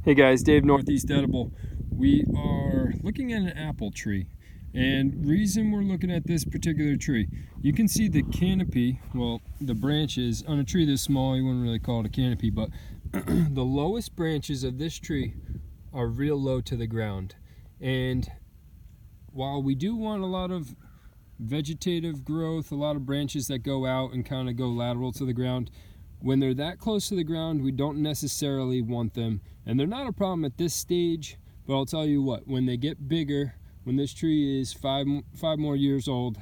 Hey guys, Dave, Northeast Edible. We are looking at an apple tree, and reason we're looking at this particular tree, you can see the canopy, well, the branches on a tree this small, you wouldn't really call it a canopy, but the lowest branches of this tree are real low to the ground. And while we do want a lot of vegetative growth, a lot of branches that go out and kind of go lateral to the ground, when they're that close to the ground, we don't necessarily want them. And they're not a problem at this stage, but I'll tell you what, when they get bigger, when this tree is five more years old,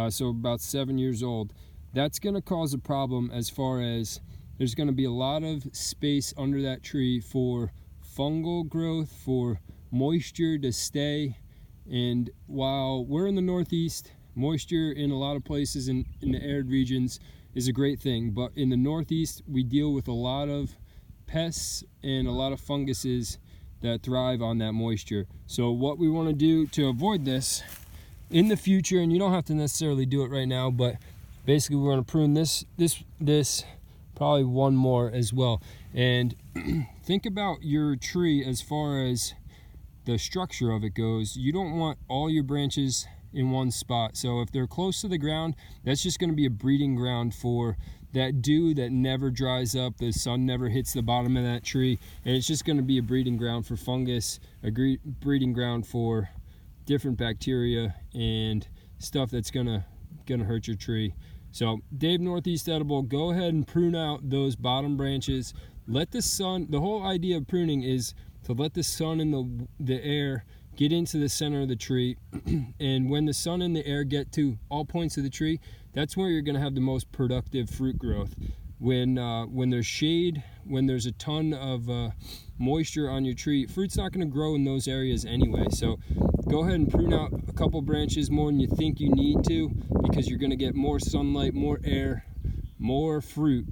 so about 7 years old, that's going to cause a problem as far as there's going to be a lot of space under that tree for fungal growth, for moisture to stay. And while we're in the Northeast, moisture in a lot of places in the arid regions is a great thing, but in the Northeast we deal with a lot of pests and a lot of funguses that thrive on that moisture. So what we want to do to avoid this in the future, and you don't have to necessarily do it right now, but basically we're going to prune this, probably one more as well. And think about your tree as far as the structure of it goes. You don't want all your branches in one spot. So if they're close to the ground, that's just going to be a breeding ground for that dew that never dries up, the sun never hits the bottom of that tree, and it's just going to be a breeding ground for fungus, a breeding ground for different bacteria and stuff that's gonna hurt your tree. So Dave, Northeast Edible, go ahead and prune out those bottom branches. Let the sun, the whole idea of pruning is to let the sun and the air get into the center of the tree. And when the sun and the air get to all points of the tree, that's where you're going to have the most productive fruit growth. When there's shade, when there's a ton of moisture on your tree, fruit's not going to grow in those areas anyway. So go ahead and prune out a couple branches more than you think you need to, because you're going to get more sunlight, more air, more fruit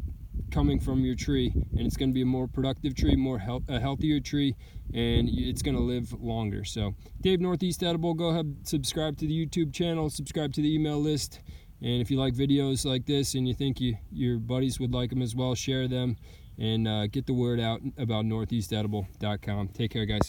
coming from your tree, and it's going to be a more productive tree, a healthier tree, and it's going to live longer. So Dave, Northeast Edible, go ahead, subscribe to the YouTube channel, subscribe to the email list, and if you like videos like this and you think your buddies would like them as well, share them and get the word out about northeastedible.com. Take care, guys.